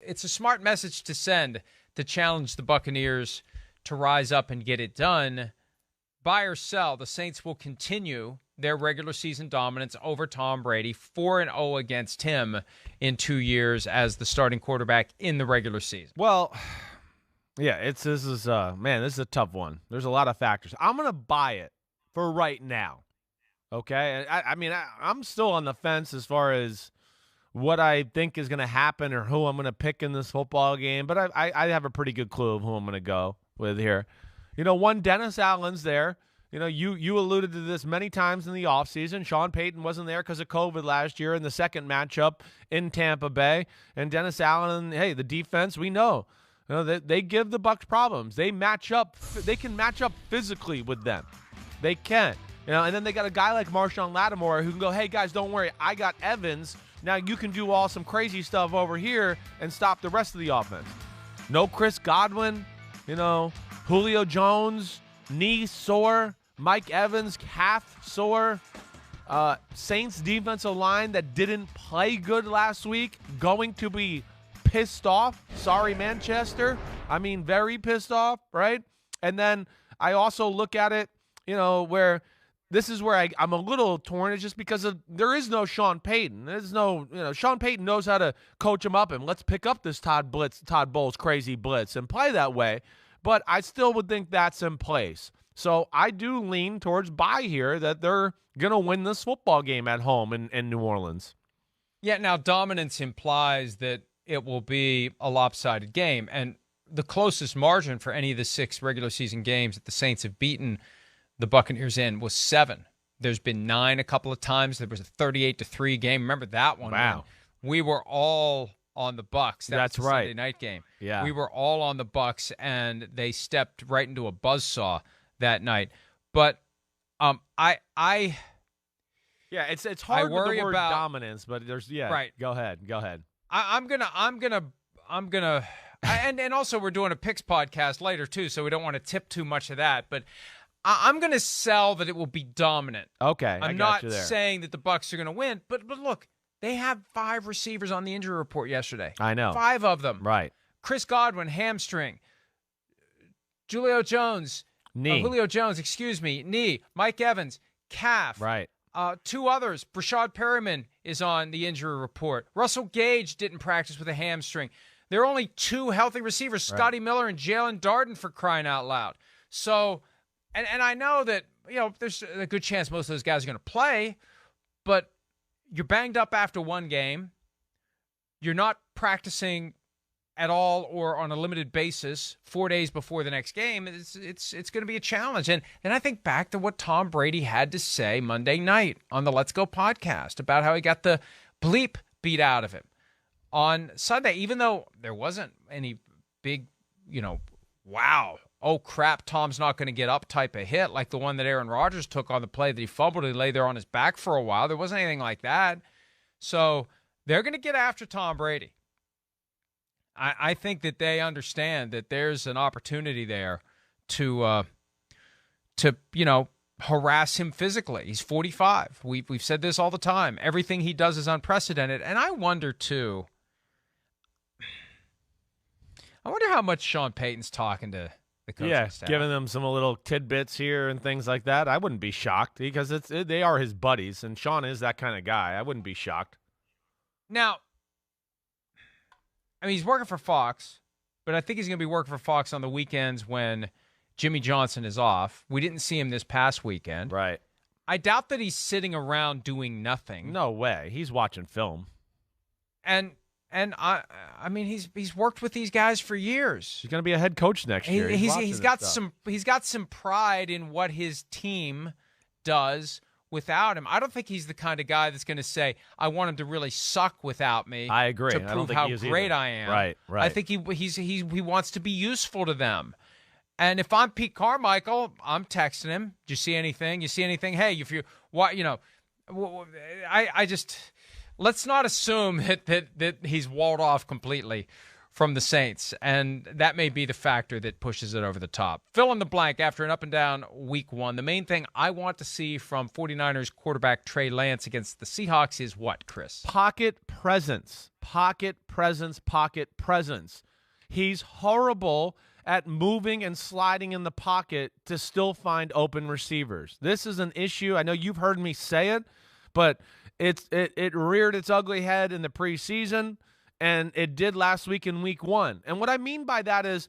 it's a smart message to send to challenge the Buccaneers to rise up and get it done. Buy or sell, the Saints will continue their regular season dominance over Tom Brady, 4-0 against him in 2 years as the starting quarterback in the regular season. Well, yeah, this is a tough one. There's a lot of factors. I'm going to buy it for right now. Okay? I'm still on the fence as far as what I think is going to happen or who I'm going to pick in this football game, but I have a pretty good clue of who I'm going to go with here. One, Dennis Allen's there. You alluded to this many times in the offseason. Sean Payton wasn't there because of COVID last year in the second matchup in Tampa Bay. And Dennis Allen, hey, the defense, we know. They give the Bucs problems. They match up. They can match up physically with them. They can. And then they got a guy like Marshawn Lattimore who can go, hey, guys, don't worry. I got Evans. Now you can do some crazy stuff over here and stop the rest of the offense. No Chris Godwin. Julio Jones, knee sore. Mike Evans, calf sore. Saints defensive line that didn't play good last week, going to be pissed off. Sorry, Manchester. Very pissed off, right? And then I also look at it, where this is where I'm a little torn. It's just because there is no Sean Payton. There's no, Sean Payton knows how to coach him up and let's pick up this Todd Bowles crazy blitz and play that way. But I still would think that's in place. So I do lean towards buy here that they're going to win this football game at home in New Orleans. Yeah, now dominance implies that it will be a lopsided game. And the closest margin for any of the 6 regular season games that the Saints have beaten the Buccaneers in was 7. There's been 9 a couple of times. There was a 38-3 game. Remember that one? Wow. We were all on the Bucs. That's was the right. Sunday night game. Yeah. We were all on the Bucs, and they stepped right into a buzzsaw that night. But yeah, it's hard with the word about dominance, but there's right. Go ahead. I'm gonna and also we're doing a picks podcast later too, so we don't want to tip too much of that. But I'm gonna sell that it will be dominant. Okay, I'm not saying that the Bucs are gonna win, but look, they have 5 receivers on the injury report yesterday. I know, 5 of them. Right. Chris Godwin, hamstring. Julio Jones. Knee. Julio Jones, knee. Mike Evans, calf. Right. 2 others. Brashad Perriman is on the injury report. Russell Gage didn't practice with a hamstring. There are only 2 healthy receivers, right. Scotty Miller and Jalen Darden, for crying out loud. So, and I know that, there's a good chance most of those guys are going to play, but you're banged up after one game. You're not practicing at all or on a limited basis 4 days before the next game. It's going to be a challenge. And then I think back to what Tom Brady had to say Monday night on the Let's Go podcast about how he got the bleep beat out of him on Sunday, even though there wasn't any big, wow, oh crap, Tom's not going to get up type of hit like the one that Aaron Rodgers took on the play that he fumbled. He lay there on his back for a while. There wasn't anything like that. So they're going to get after Tom Brady. I think that they understand that there's an opportunity there to harass him physically. He's 45. We've said this all the time. Everything he does is unprecedented. And I wonder, too, how much Sean Payton's talking to the coaching staff. Giving them some little tidbits here and things like that. I wouldn't be shocked because they are his buddies, and Sean is that kind of guy. I wouldn't be shocked. Now, he's working for Fox, but I think he's going to be working for Fox on the weekends when Jimmy Johnson is off. We didn't see him this past weekend. Right. I doubt that he's sitting around doing nothing. No way. He's watching film. And he's worked with these guys for years. He's going to be a head coach next year. He's got some pride in what his team does without him. I don't think he's the kind of guy that's going to say, I want him to really suck without me. I agree. To prove how great I am. Right. I think he wants to be useful to them. And if I'm Pete Carmichael, I'm texting him. Do you see anything? You see anything? Hey, if you let's not assume that he's walled off completely from the Saints, and that may be the factor that pushes it over the top. Fill in the blank after an up-and-down week one. The main thing I want to see from 49ers quarterback Trey Lance against the Seahawks is what, Chris? Pocket presence. Pocket presence. Pocket presence. He's horrible at moving and sliding in the pocket to still find open receivers. This is an issue. I know you've heard me say it, but it reared its ugly head in the preseason, and it did last week in week one. And what I mean by that is,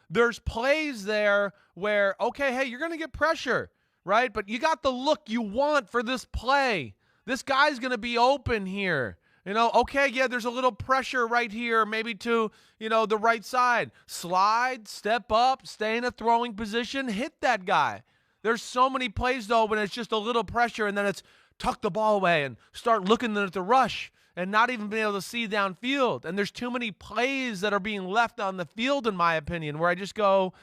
there's plays there where, okay, hey, you're going to get pressure, right? But you got the look you want for this play. This guy's going to be open here. Okay, yeah, there's a little pressure right here, maybe to, the right side. Slide, step up, stay in a throwing position, hit that guy. There's so many plays, though, when it's just a little pressure, and then it's tuck the ball away and start looking at the rush and not even being able to see downfield. And there's too many plays that are being left on the field, in my opinion, where I just go,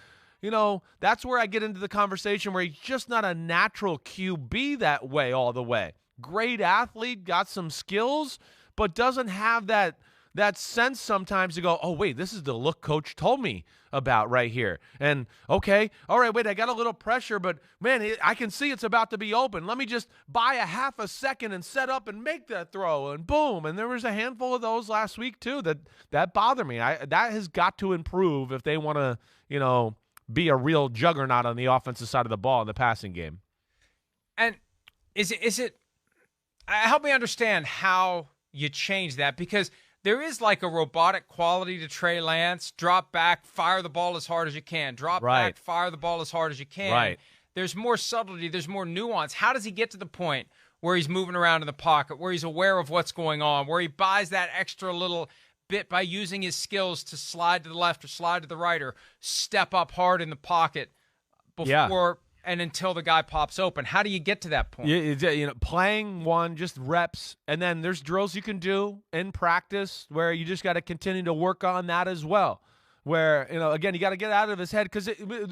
that's where I get into the conversation where he's just not a natural QB that way all the way. Great athlete, got some skills, but doesn't have that sense sometimes to go, oh, wait, this is the look coach told me about right here. And, okay, all right, wait, I got a little pressure, but, man, I can see it's about to be open. Let me just buy a half a second and set up and make that throw, and boom. And there was a handful of those last week, too, that bother me. That has got to improve if they want to, be a real juggernaut on the offensive side of the ball in the passing game. And is it help me understand how you change that, because there is like a robotic quality to Trey Lance. Drop back, fire the ball as hard as you can. Drop back, fire the ball as hard as you can. Right. There's more subtlety. There's more nuance. How does he get to the point where he's moving around in the pocket, where he's aware of what's going on, where he buys that extra little bit by using his skills to slide to the left or slide to the right or step up hard in the pocket before and until the guy pops open? How do you get to that point? Playing one, just reps, and then there's drills you can do in practice where you just got to continue to work on that as well. Where, again, you got to get out of his head, because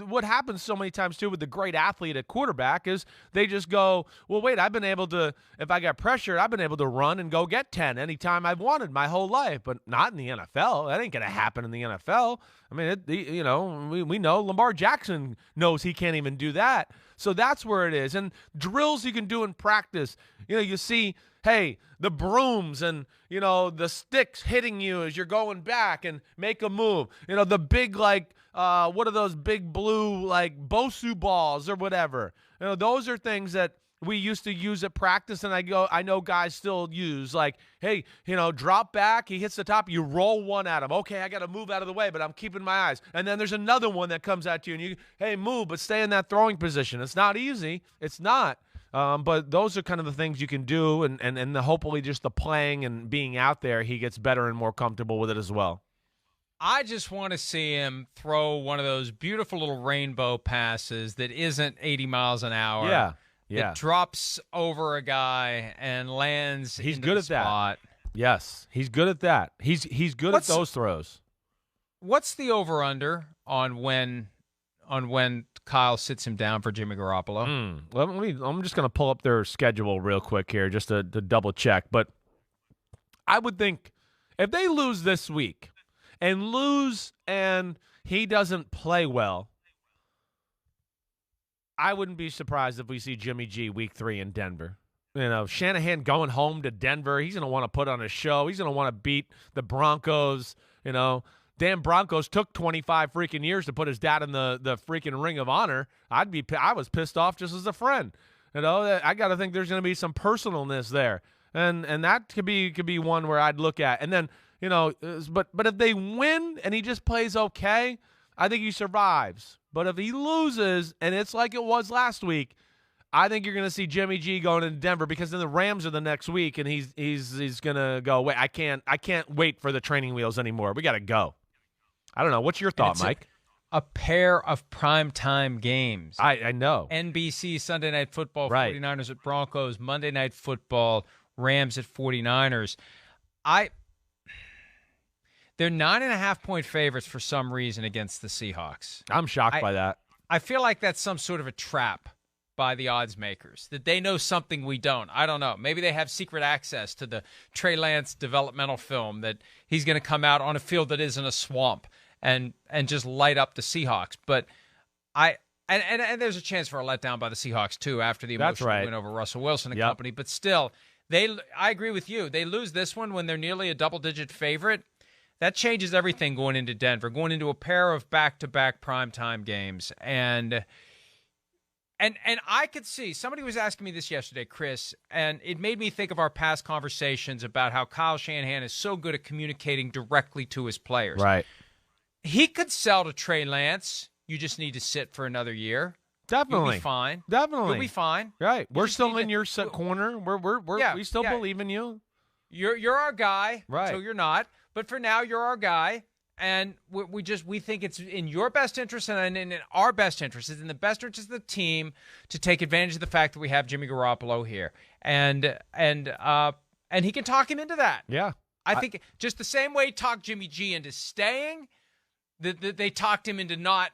what happens so many times, too, with the great athlete at quarterback is they just go, well, wait, if I got pressure, I've been able to run and go get 10 anytime I've wanted my whole life, but not in the NFL. That ain't going to happen in the NFL. I mean, we know Lamar Jackson knows he can't even do that. So that's where it is. And drills you can do in practice, you see, hey, the brooms and, the sticks hitting you as you're going back and make a move. The big, what are those big blue, Bosu balls or whatever. Those are things that we used to use at practice, and I know guys still use, hey, drop back, he hits the top, you roll one at him. Okay, I got to move out of the way, but I'm keeping my eyes. And then there's another one that comes at you, and you, hey, move, but stay in that throwing position. It's not easy. It's not. But those are kind of the things you can do, and hopefully just the playing and being out there, he gets better and more comfortable with it as well. I just want to see him throw one of those beautiful little rainbow passes that isn't 80 miles an hour. Yeah. It drops over a guy and lands He's into good the at spot. that. Yes, he's good at that. He's good at those throws. What's the over-under on when Kyle sits him down for Jimmy Garoppolo? I'm just going to pull up their schedule real quick here just to double check. But I would think if they lose this week and he doesn't play well, I wouldn't be surprised if we see Jimmy G week 3 in Denver. Shanahan going home to Denver. He's going to want to put on a show. He's going to want to beat the Broncos. Damn Broncos took 25 freaking years to put his dad in the freaking Ring of Honor. I was pissed off just as a friend. I got to think there's going to be some personalness there. And that could be one where I'd look at. And then, but if they win and he just plays okay, I think he survives. But if he loses and it's like it was last week, I think you're going to see Jimmy G going into Denver, because then the Rams are the next week, and he's going to go, wait, I can't wait for the training wheels anymore. We got to go. I don't know. What's your thought, Mike? A pair of primetime games. I know. NBC Sunday Night Football, right. 49ers at Broncos, Monday Night Football, Rams at 49ers. They're 9.5-point favorites for some reason against the Seahawks. I'm shocked by that. I feel like that's some sort of a trap by the odds makers, that they know something we don't. I don't know. Maybe they have secret access to the Trey Lance developmental film, that he's going to come out on a field that isn't a swamp and just light up the Seahawks. But and there's a chance for a letdown by the Seahawks too after the emotional win over Russell Wilson and company. But still, I agree with you. They lose this one when they're nearly a double-digit favorite. That changes everything going into Denver, going into a pair of back-to-back primetime games. And I could see, somebody was asking me this yesterday, Chris, and it made me think of our past conversations about how Kyle Shanahan is so good at communicating directly to his players. Right. He could sell to Trey Lance, you just need to sit for another year. Definitely. You'll be fine. Definitely. You'll be fine. Right. We're still in your corner. We still believe in you. You're our guy. Right. So you're not. But for now, you're our guy. And we think it's in your best interest and in our best interest. It's in the best interest of the team to take advantage of the fact that we have Jimmy Garoppolo here. And he can talk him into that. Yeah. I think just the same way he talked Jimmy G into staying, that they talked him into not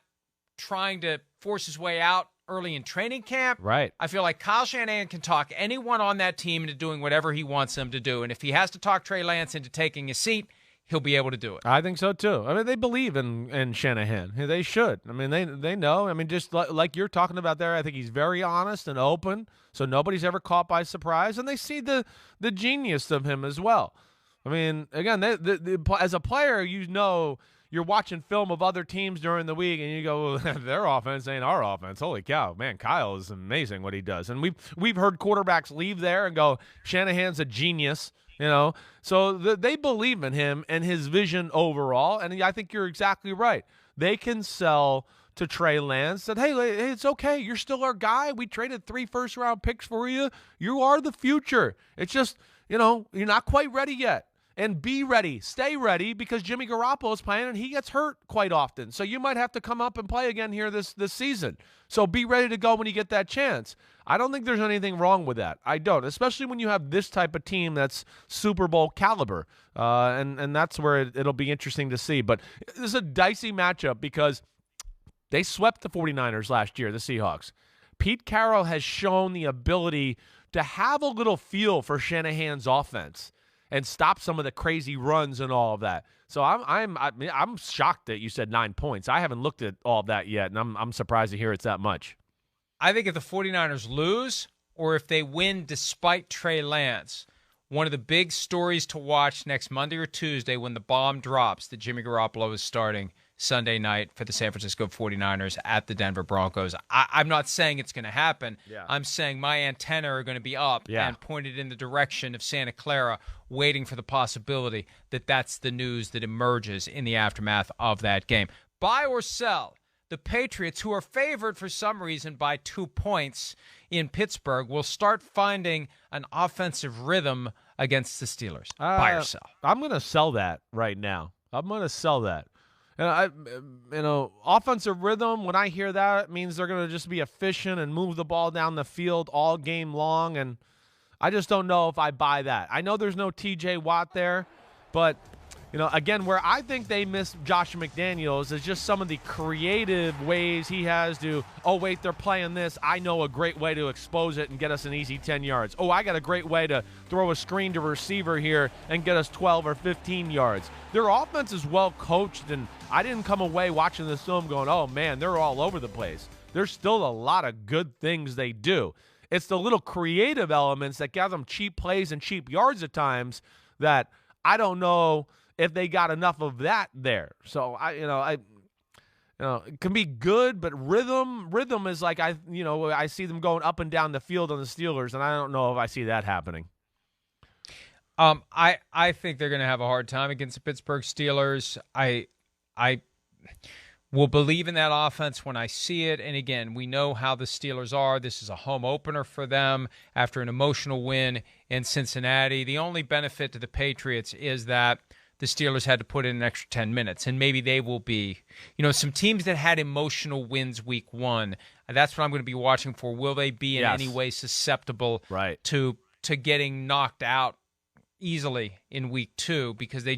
trying to force his way out early in training camp. Right. I feel like Kyle Shanahan can talk anyone on that team into doing whatever he wants them to do. And if he has to talk Trey Lance into taking a seat, he'll be able to do it. I think so, too. I mean, they believe in Shanahan. They should. I mean, they know. I mean, just like you're talking about there, I think he's very honest and open, so nobody's ever caught by surprise. And they see the genius of him as well. I mean, again, as a player, you know, you're watching film of other teams during the week, and you go, well, their offense ain't our offense. Holy cow, man, Kyle is amazing what he does. And we've heard quarterbacks leave there and go, Shanahan's a genius, you know. So they believe in him and his vision overall, and I think you're exactly right. They can sell to Trey Lance that, hey, it's okay. You're still our guy. We traded 3 first-round picks for you. You are the future. It's just, you know, you're not quite ready yet. And be ready, stay ready, because Jimmy Garoppolo is playing and he gets hurt quite often. So you might have to come up and play again here this season. So be ready to go when you get that chance. I don't think there's anything wrong with that. I don't, especially when you have this type of team that's Super Bowl caliber. And that's where it'll be interesting to see. But this is a dicey matchup because they swept the 49ers last year, the Seahawks. Pete Carroll has shown the ability to have a little feel for Shanahan's offense and stop some of the crazy runs and all of that. So I'm shocked that you said 9 points. I haven't looked at all of that yet, and I'm surprised to hear it's that much. I think if the 49ers lose or if they win despite Trey Lance, one of the big stories to watch next Monday or Tuesday when the bomb drops that Jimmy Garoppolo is starting Sunday night for the San Francisco 49ers at the Denver Broncos. I'm not saying it's going to happen. Yeah. I'm saying my antennae are going to be up and pointed in the direction of Santa Clara, waiting for the possibility that that's the news that emerges in the aftermath of that game. Buy or sell, the Patriots, who are favored for some reason by 2 points in Pittsburgh, will start finding an offensive rhythm against the Steelers. Buy or sell? I'm going to sell that right now. I'm going to sell that. And offensive rhythm, when I hear that, it means they're going to just be efficient and move the ball down the field all game long, and I just don't know if I buy that. I know there's no T.J. Watt there, but, again, where I think they miss Josh McDaniels is just some of the creative ways he has to, oh, wait, they're playing this. I know a great way to expose it and get us an easy 10 yards. Oh, I got a great way to throw a screen to receiver here and get us 12 or 15 yards. Their offense is well coached, and I didn't come away watching this film going, oh, man, they're all over the place. There's still a lot of good things they do. It's the little creative elements that get them cheap plays and cheap yards at times that I don't know if they got enough of that there. So it can be good, but rhythm is like I see them going up and down the field on the Steelers, and I don't know if I see that happening. I think they're going to have a hard time against the Pittsburgh Steelers. I will believe in that offense when I see it. And again, we know how the Steelers are. This is a home opener for them after an emotional win in Cincinnati. The only benefit to the Patriots is that the Steelers had to put in an extra 10 minutes, and maybe they will be, some teams that had emotional wins week 1. That's what I'm going to be watching for. Will they be in any way susceptible to getting knocked out easily in week 2 because they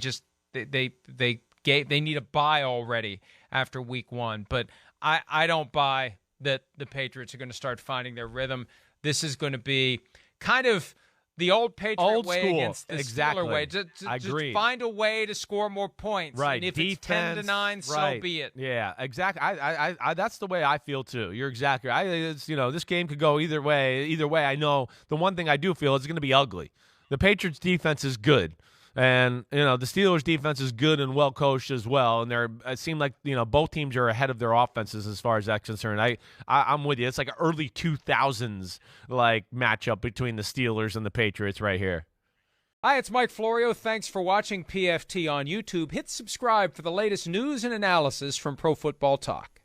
need a bye already after week 1. But I don't buy that the Patriots are going to start finding their rhythm. This is going to be kind of the old Patriot way school. against the Exactly. Steeler way. I agree. Just find a way to score more points. Right. And if Defense, it's 10-9, so be it. Yeah, exactly. I that's the way I feel too. You're exactly right. It's, this game could go either way. Either way, I know the one thing I do feel is it's going to be ugly. The Patriots defense is good. And, the Steelers defense is good and well coached as well. And it seemed like, both teams are ahead of their offenses as far as that's concerned. I'm with you. It's like an early 2000s matchup between the Steelers and the Patriots right here. Hi, it's Mike Florio. Thanks for watching PFT on YouTube. Hit subscribe for the latest news and analysis from Pro Football Talk.